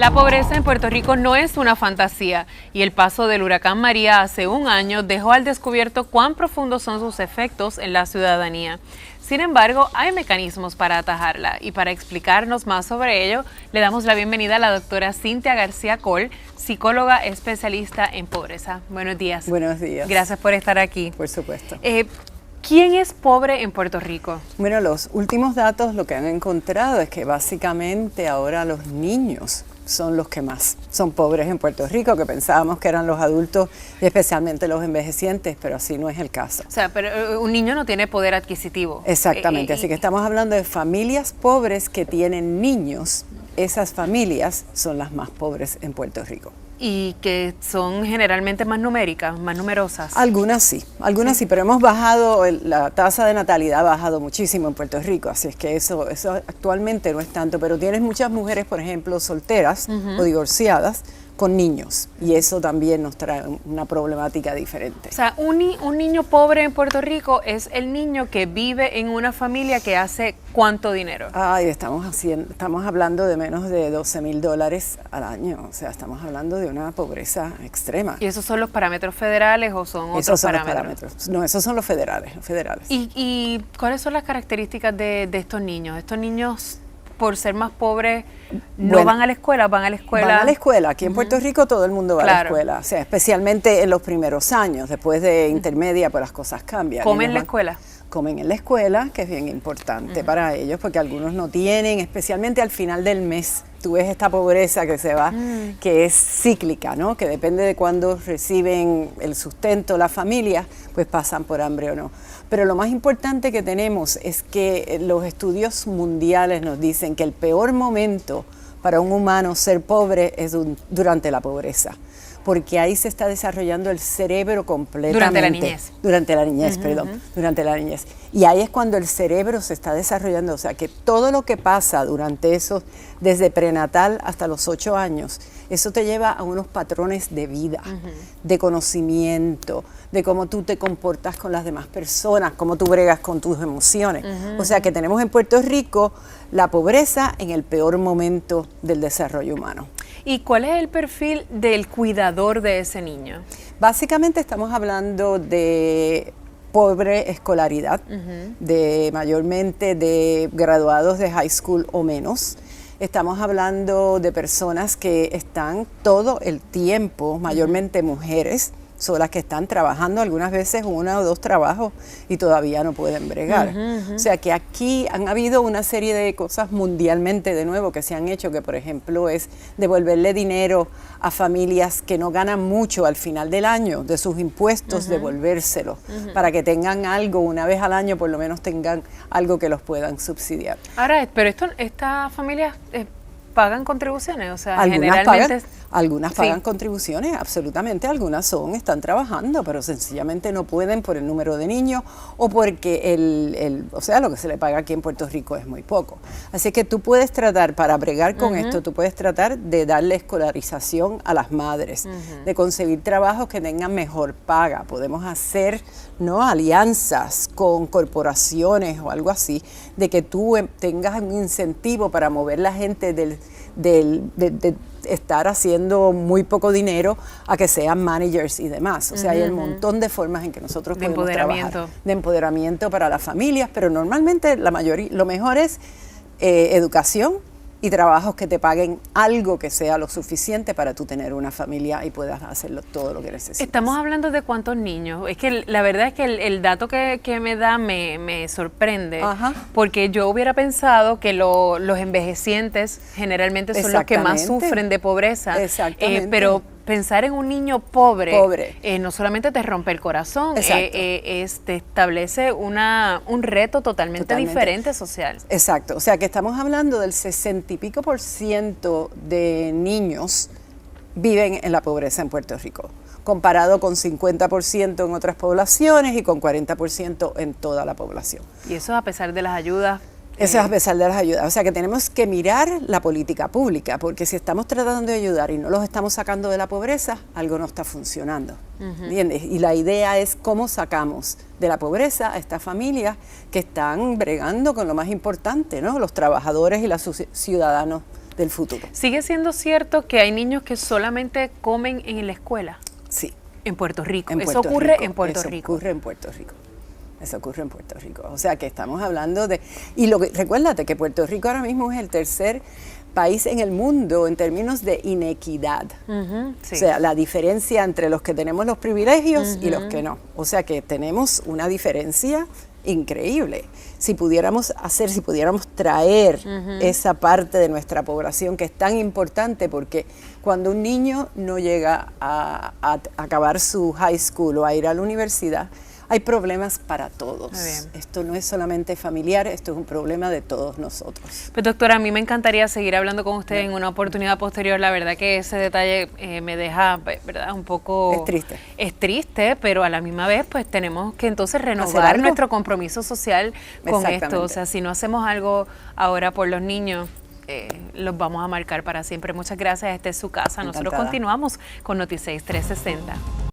La pobreza en Puerto Rico no es una fantasía y el paso del huracán María hace un año dejó al descubierto cuán profundos son sus efectos en la ciudadanía. Sin embargo, hay mecanismos para atajarla y para explicarnos más sobre ello, le damos la bienvenida a la doctora Cintia García Coll, psicóloga especialista en pobreza. Buenos días. Buenos días. Gracias por estar aquí. Por supuesto. ¿Quién es pobre en Puerto Rico? Bueno, los últimos datos lo que han encontrado es que básicamente ahora los niños son los que más son pobres en Puerto Rico, que pensábamos que eran los adultos y especialmente los envejecientes, pero así no es el caso. O sea, pero un niño no tiene poder adquisitivo. Exactamente, así que estamos hablando de familias pobres que tienen niños. Esas familias son las más pobres en Puerto Rico. Y que son generalmente más numéricas, más numerosas. Algunas sí, pero hemos bajado, la tasa de natalidad ha bajado muchísimo en Puerto Rico, así es que eso actualmente no es tanto, pero tienes muchas mujeres, por ejemplo, solteras o divorciadas con niños, y eso también nos trae una problemática diferente. O sea, un niño pobre en Puerto Rico es el niño que vive en una familia que hace ¿cuánto dinero? Ay, estamos hablando de menos de $12,000 al año, o sea, estamos hablando de una pobreza extrema. ¿Y esos son los parámetros federales o son otros esos son parámetros? Los parámetros? No, esos son los federales. ¿Y cuáles son las características de estos niños? Estos niños, por ser más pobres, no van a la escuela, van a la escuela. Van a la escuela. Aquí en Puerto Rico todo el mundo va a la escuela, o sea, especialmente en los primeros años. Después de intermedia, pues las cosas cambian. ¿Comen en la escuela? Comen en la escuela, que es bien importante para ellos, porque algunos no tienen, especialmente al final del mes. Tú ves esta pobreza que se va, que es cíclica, ¿no? Que depende de cuándo reciben el sustento las familias, pues pasan por hambre o no. Pero lo más importante que tenemos es que los estudios mundiales nos dicen que el peor momento para un humano ser pobre es durante la pobreza, porque ahí se está desarrollando el cerebro completamente. Durante la niñez. Durante la niñez. Y ahí es cuando el cerebro se está desarrollando, o sea que todo lo que pasa durante eso, desde prenatal hasta los 8 años, eso te lleva a unos patrones de vida, de conocimiento, de cómo tú te comportas con las demás personas, cómo tú bregas con tus emociones. O sea que tenemos en Puerto Rico la pobreza en el peor momento del desarrollo humano. ¿Y cuál es el perfil del cuidador de ese niño? Básicamente estamos hablando de pobre escolaridad, de mayormente de graduados de high school o menos. Estamos hablando de personas que están todo el tiempo, mayormente mujeres, son las que están trabajando algunas veces 1 o 2 trabajos y todavía no pueden bregar. O sea que aquí han habido una serie de cosas mundialmente de nuevo que se han hecho, que por ejemplo es devolverle dinero a familias que no ganan mucho al final del año de sus impuestos, devolvérselo para que tengan algo una vez al año, por lo menos tengan algo que los puedan subsidiar. Ahora, pero estas familias pagan contribuciones, o sea, generalmente... Algunas pagan contribuciones, absolutamente, algunas están trabajando, pero sencillamente no pueden por el número de niños o porque o sea, lo que se le paga aquí en Puerto Rico es muy poco. Así que tú puedes tratar, para bregar con esto, tú puedes tratar de darle escolarización a las madres, de conseguir trabajos que tengan mejor paga. Podemos hacer alianzas con corporaciones o algo así, de que tú tengas un incentivo para mover la gente de estar haciendo muy poco dinero a que sean managers y demás. O sea, hay un montón de formas en que nosotros podemos trabajar. De empoderamiento para las familias, pero normalmente lo mejor es educación y trabajos que te paguen algo que sea lo suficiente para tú tener una familia y puedas hacerlo todo lo que necesitas. Estamos hablando de cuántos niños. Es que la verdad es que el dato que me da me sorprende, porque yo hubiera pensado que los envejecientes generalmente son los que más sufren de pobreza. Exactamente. Pero pensar en un niño pobre. No solamente te rompe el corazón, te establece un reto totalmente diferente social. Exacto, o sea que estamos hablando del 60 y pico % de niños viven en la pobreza en Puerto Rico, comparado con 50% en otras poblaciones y con 40% en toda la población. Y eso a pesar de las ayudas. Eso es a pesar de las ayudas. O sea que tenemos que mirar la política pública, porque si estamos tratando de ayudar y no los estamos sacando de la pobreza, algo no está funcionando. ¿Entiendes? Y la idea es cómo sacamos de la pobreza a estas familias que están bregando con lo más importante, ¿no? Los trabajadores y los ciudadanos del futuro. ¿Sigue siendo cierto que hay niños que solamente comen en la escuela? Sí. En Puerto Rico. Eso ocurre en Puerto Rico. Eso ocurre en Puerto Rico. O sea que estamos hablando de... Y recuérdate que Puerto Rico ahora mismo es el tercer país en el mundo en términos de inequidad. Sí. O sea, la diferencia entre los que tenemos los privilegios y los que no. O sea que tenemos una diferencia increíble. Si pudiéramos traer esa parte de nuestra población que es tan importante, porque cuando un niño no llega a acabar su high school o a ir a la universidad, hay problemas para todos. Esto no es solamente familiar, esto es un problema de todos nosotros. Pues doctora, a mí me encantaría seguir hablando con usted en una oportunidad posterior. La verdad que ese detalle me deja, ¿verdad?, un poco... Es triste. Es triste, pero a la misma vez pues tenemos que entonces renovar nuestro compromiso social con esto. O sea, si no hacemos algo ahora por los niños, los vamos a marcar para siempre. Muchas gracias, esta es su casa. Nosotros continuamos con Noti6 360.